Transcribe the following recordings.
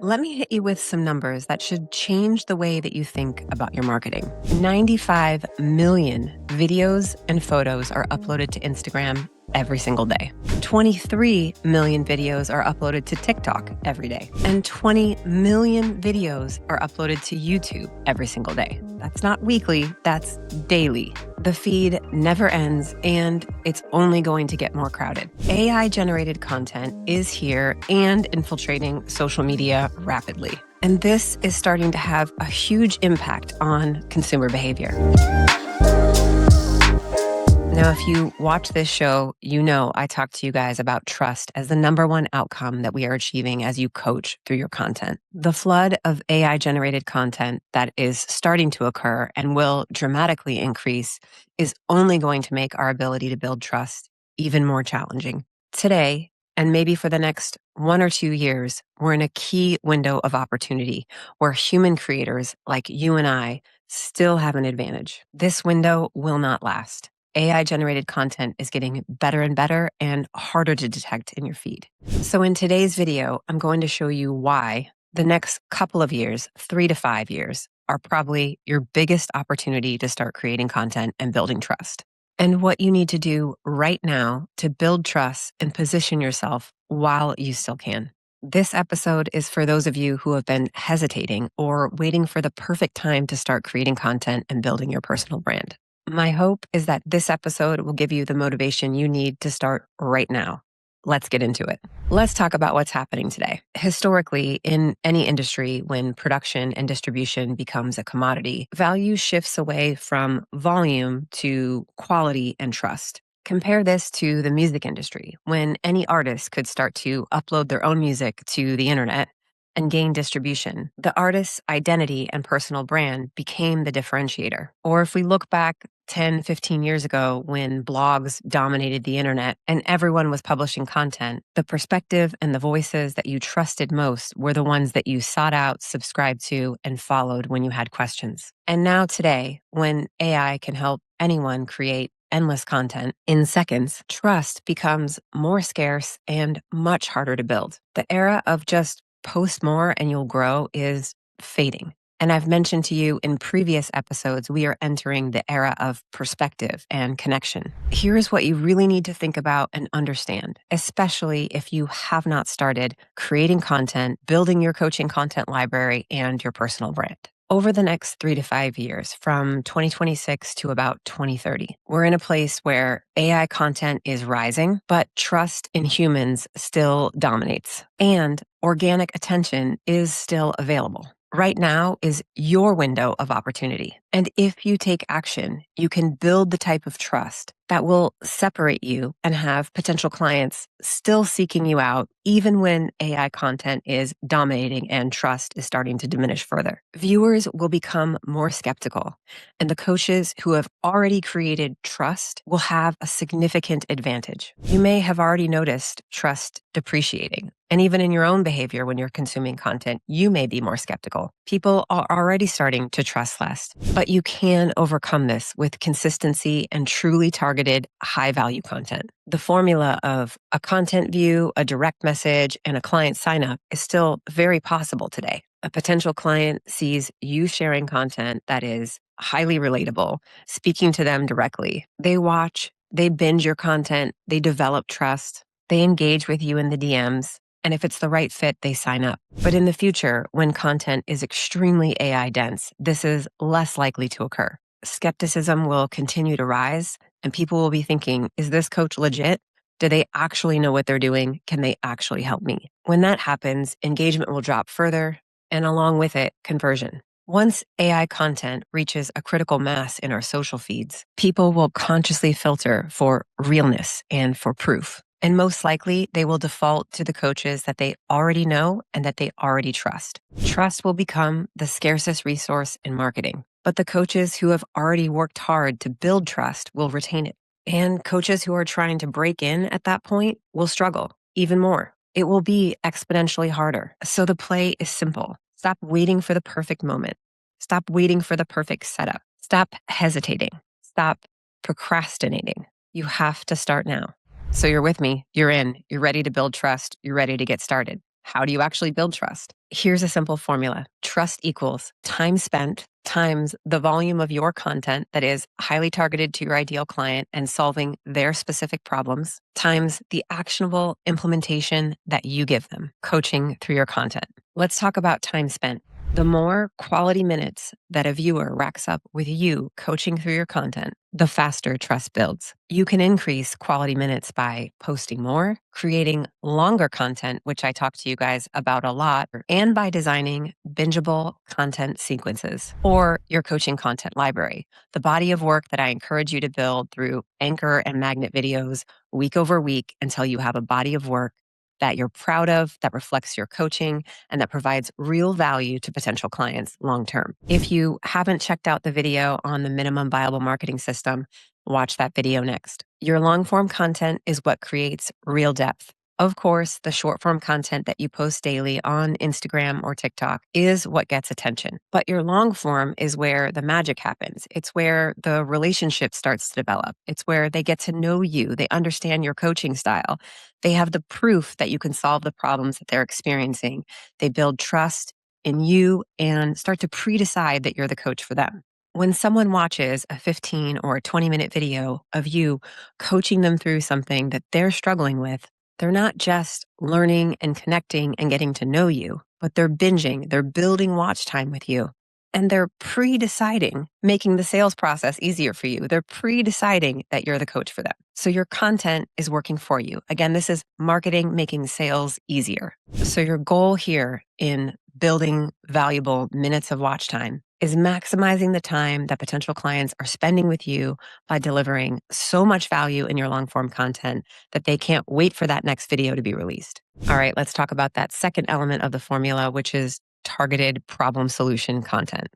Let me hit you with some numbers that should change the way that you think about your marketing. 95 million videos and photos are uploaded to Instagram every single day. 23 million videos are uploaded to TikTok every day. And 20 million videos are uploaded to YouTube every single day. That's not weekly, that's daily. The feed never ends, and it's only going to get more crowded. AI-generated content is here and infiltrating social media rapidly. And this is starting to have a huge impact on consumer behavior. Now, if you watch this show, you know I talk to you guys about trust as the number one outcome that we are achieving as you coach through your content. The flood of AI-generated content that is starting to occur and will dramatically increase is only going to make our ability to build trust even more challenging. Today, and maybe for the next 1 or 2 years, we're in a key window of opportunity where human creators like you and I still have an advantage. This window will not last. AI-generated content is getting better and better and harder to detect in your feed. So in today's video, I'm going to show you why the next couple of years, 3 to 5 years, are probably your biggest opportunity to start creating content and building trust. And what you need to do right now to build trust and position yourself while you still can. This episode is for those of you who have been hesitating or waiting for the perfect time to start creating content and building your personal brand. My hope is that this episode will give you the motivation you need to start right now. Let's get into it. Let's talk about what's happening today. Historically, in any industry, when production and distribution becomes a commodity, value shifts away from volume to quality and trust. Compare this to the music industry, when any artist could start to upload their own music to the internet and gain distribution. The artist's identity and personal brand became the differentiator. Or if we look back 10, 15 years ago when blogs dominated the internet and everyone was publishing content, the perspective and the voices that you trusted most were the ones that you sought out, subscribed to, and followed when you had questions. And now today, when AI can help anyone create endless content in seconds, trust becomes more scarce and much harder to build. The era of just post more and you'll grow is fading. And I've mentioned to you in previous episodes, we are entering the era of perspective and connection. Here's what you really need to think about and understand, especially if you have not started creating content, building your coaching content library, and your personal brand. Over the next 3 to 5 years, from 2026 to about 2030, we're in a place where AI content is rising, but trust in humans still dominates, and organic attention is still available. Right now is your window of opportunity. And if you take action, you can build the type of trust that will separate you and have potential clients still seeking you out, even when AI content is dominating and trust is starting to diminish further. Viewers will become more skeptical, and the coaches who have already created trust will have a significant advantage. You may have already noticed trust depreciating. And even in your own behavior when you're consuming content, you may be more skeptical. People are already starting to trust less, but you can overcome this with consistency and truly targeted high-value content. The formula of a content view, a direct message, and a client sign-up is still very possible today. A potential client sees you sharing content that is highly relatable, speaking to them directly. They watch, they binge your content, they develop trust, they engage with you in the DMs. And if it's the right fit, they sign up. But in the future, when content is extremely AI dense, this is less likely to occur. Skepticism will continue to rise, and people will be thinking, is this coach legit? Do they actually know what they're doing? Can they actually help me? When that happens, engagement will drop further, and along with it, conversion. Once AI content reaches a critical mass in our social feeds, people will consciously filter for realness and for proof. And most likely, they will default to the coaches that they already know and that they already trust. Trust will become the scarcest resource in marketing. But the coaches who have already worked hard to build trust will retain it. And coaches who are trying to break in at that point will struggle even more. It will be exponentially harder. So the play is simple. Stop waiting for the perfect moment. Stop waiting for the perfect setup. Stop hesitating. Stop procrastinating. You have to start now. So you're with me, you're in, you're ready to build trust, you're ready to get started. How do you actually build trust? Here's a simple formula. Trust equals time spent times the volume of your content that is highly targeted to your ideal client and solving their specific problems times the actionable implementation that you give them, coaching through your content. Let's talk about time spent. The more quality minutes that a viewer racks up with you coaching through your content, the faster trust builds. You can increase quality minutes by posting more, creating longer content, which I talk to you guys about a lot, and by designing bingeable content sequences or your coaching content library, the body of work that I encourage you to build through anchor and magnet videos week over week until you have a body of work that you're proud of, that reflects your coaching, and that provides real value to potential clients long term. If you haven't checked out the video on the minimum viable marketing system, watch that video next. Your long form content is what creates real depth. Of course, the short form content that you post daily on Instagram or TikTok is what gets attention. But your long form is where the magic happens. It's where the relationship starts to develop. It's where they get to know you. They understand your coaching style. They have the proof that you can solve the problems that they're experiencing. They build trust in you and start to pre-decide that you're the coach for them. When someone watches a 15 or 20-minute video of you coaching them through something that they're struggling with, they're not just learning and connecting and getting to know you, but they're binging, they're building watch time with you. And they're pre-deciding, making the sales process easier for you. They're pre-deciding that you're the coach for them. So your content is working for you. Again, this is marketing, making sales easier. So your goal here in building valuable minutes of watch time is maximizing the time that potential clients are spending with you by delivering so much value in your long form content that they can't wait for that next video to be released. All right, let's talk about that second element of the formula, which is targeted problem solution content.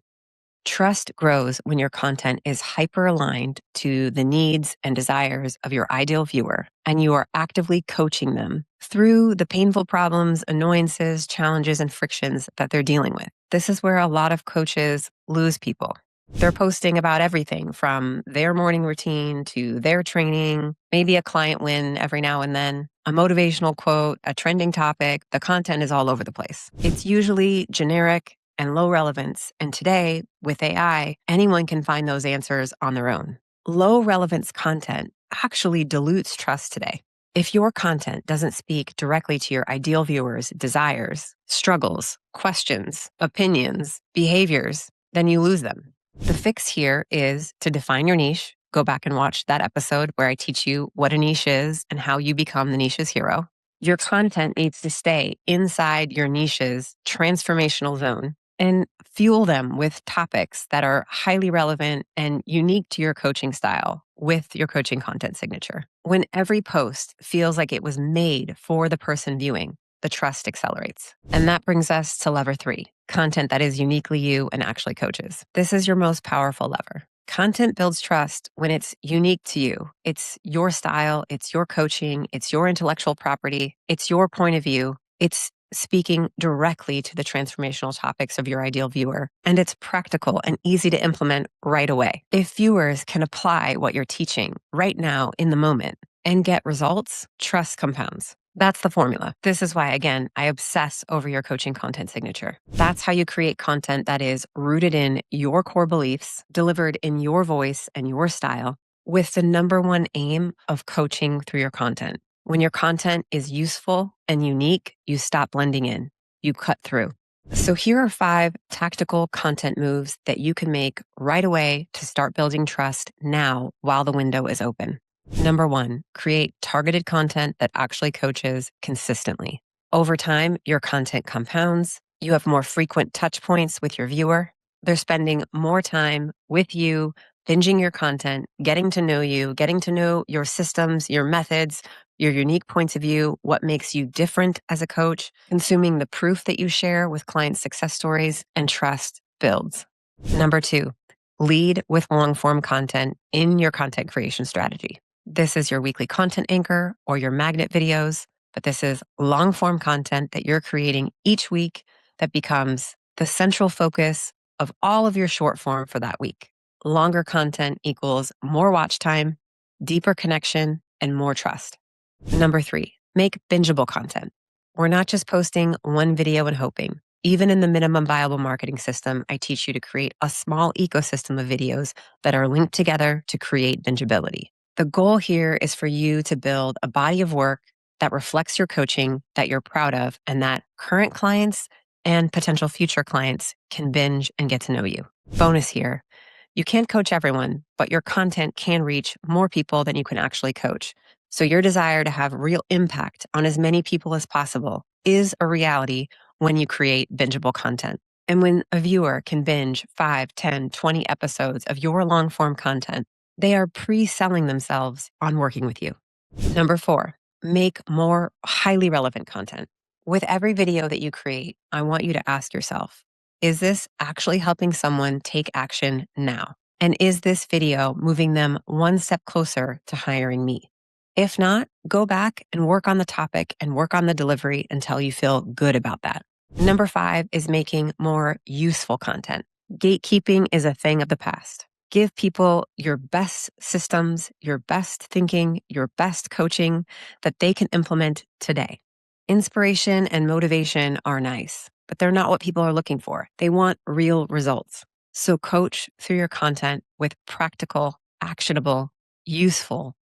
Trust grows when your content is hyper aligned to the needs and desires of your ideal viewer, and you are actively coaching them through the painful problems, annoyances, challenges, and frictions that they're dealing with. This is where a lot of coaches lose people. They're posting about everything from their morning routine to their training, maybe a client win every now and then, a motivational quote, a trending topic. The content is all over the place. It's usually generic and low relevance. And today, with AI, anyone can find those answers on their own. Low relevance content actually dilutes trust today. If your content doesn't speak directly to your ideal viewers' desires, struggles, questions, opinions, behaviors, then you lose them. The fix here is to define your niche. Go back and watch that episode where I teach you what a niche is and how you become the niche's hero. Your content needs to stay inside your niche's transformational zone and fuel them with topics that are highly relevant and unique to your coaching style with your coaching content signature. When every post feels like it was made for the person viewing, the trust accelerates. And that brings us to lever 3, content that is uniquely you and actually coaches. This is your most powerful lever. Content builds trust when it's unique to you. It's your style, it's your coaching, it's your intellectual property, it's your point of view. It's speaking directly to the transformational topics of your ideal viewer, and it's practical and easy to implement right away. If viewers can apply what you're teaching right now in the moment and get results, trust compounds. That's the formula. This is why, again, I obsess over your coaching content signature. That's how you create content that is rooted in your core beliefs, delivered in your voice and your style, with the number one aim of coaching through your content. When your content is useful and unique, you stop blending in, you cut through. So here are 5 tactical content moves that you can make right away to start building trust now while the window is open. Number 1, create targeted content that actually coaches consistently. Over time, your content compounds. You have more frequent touch points with your viewer. They're spending more time with you, binging your content, getting to know you, getting to know your systems, your methods, your unique points of view, what makes you different as a coach, consuming the proof that you share with client success stories, and trust builds. Number 2, lead with long-form content in your content creation strategy. This is your weekly content anchor or your magnet videos, but this is long-form content that you're creating each week that becomes the central focus of all of your short form for that week. Longer content equals more watch time, deeper connection, and more trust. Number 3, make bingeable content. We're not just posting one video and hoping. Even in the minimum viable marketing system, I teach you to create a small ecosystem of videos that are linked together to create bingeability. The goal here is for you to build a body of work that reflects your coaching that you're proud of and that current clients and potential future clients can binge and get to know you. Bonus here. You can't coach everyone, but your content can reach more people than you can actually coach. So your desire to have real impact on as many people as possible is a reality when you create bingeable content. And when a viewer can binge 5, 10, 20 episodes of your long form content, they are pre-selling themselves on working with you. Number 4, make more highly relevant content. With every video that you create, I want you to ask yourself, is this actually helping someone take action now? And is this video moving them one step closer to hiring me? If not, go back and work on the topic and work on the delivery until you feel good about that. Number 5 is making more useful content. Gatekeeping is a thing of the past. Give people your best systems, your best thinking, your best coaching that they can implement today. Inspiration and motivation are nice, but they're not what people are looking for. They want real results. So coach through your content with practical, actionable, useful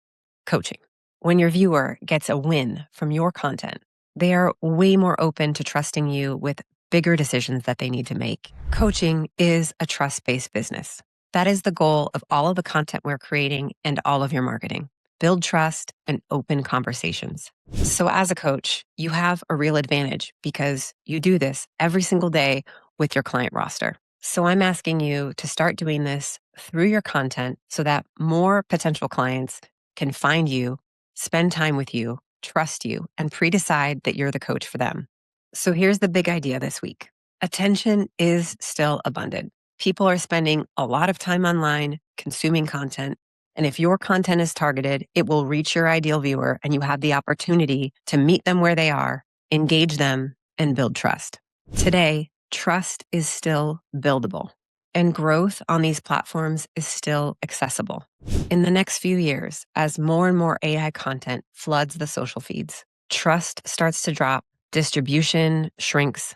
coaching. When your viewer gets a win from your content, they are way more open to trusting you with bigger decisions that they need to make. Coaching is a trust-based business. That is the goal of all of the content we're creating and all of your marketing. Build trust and open conversations. So as a coach, you have a real advantage because you do this every single day with your client roster. So I'm asking you to start doing this through your content so that more potential clients can find you, spend time with you, trust you, and pre-decide that you're the coach for them. So here's the big idea this week. Attention is still abundant. People are spending a lot of time online consuming content. And if your content is targeted, it will reach your ideal viewer and you have the opportunity to meet them where they are, engage them, and build trust. Today, trust is still buildable and growth on these platforms is still accessible. In the next few years, as more and more AI content floods the social feeds, trust starts to drop, distribution shrinks,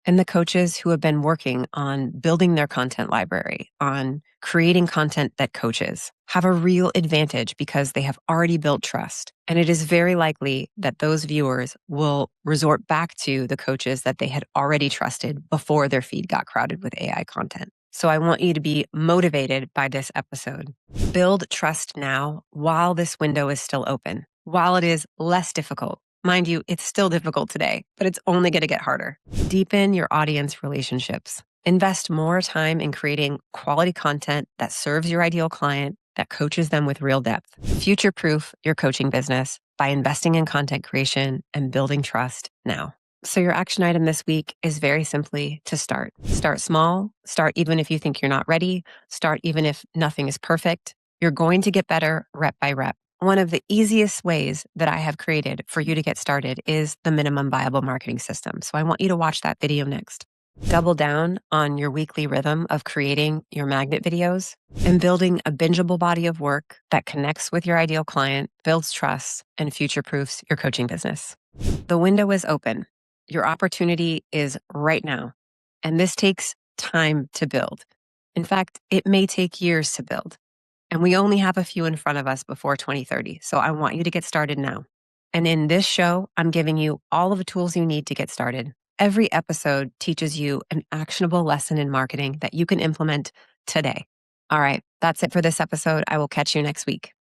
and the coaches who have been working on building their content library, on creating content that coaches, have a real advantage because they have already built trust. And it is very likely that those viewers will resort back to the coaches that they had already trusted before their feed got crowded with AI content. So I want you to be motivated by this episode. Build trust now while this window is still open, while it is less difficult. Mind you, it's still difficult today, but it's only going to get harder. Deepen your audience relationships. Invest more time in creating quality content that serves your ideal client, that coaches them with real depth. Future-proof your coaching business by investing in content creation and building trust now. So your action item this week is very simply to start. Start small. Start even if you think you're not ready. Start even if nothing is perfect. You're going to get better rep by rep. One of the easiest ways that I have created for you to get started is the minimum viable marketing system. So I want you to watch that video next. Double down on your weekly rhythm of creating your magnet videos and building a bingeable body of work that connects with your ideal client, builds trust, and future-proofs your coaching business. The window is open. Your opportunity is right now. And this takes time to build. In fact, it may take years to build. And we only have a few in front of us before 2030. So I want you to get started now. And in this show, I'm giving you all of the tools you need to get started. Every episode teaches you an actionable lesson in marketing that you can implement today. All right, that's it for this episode. I will catch you next week.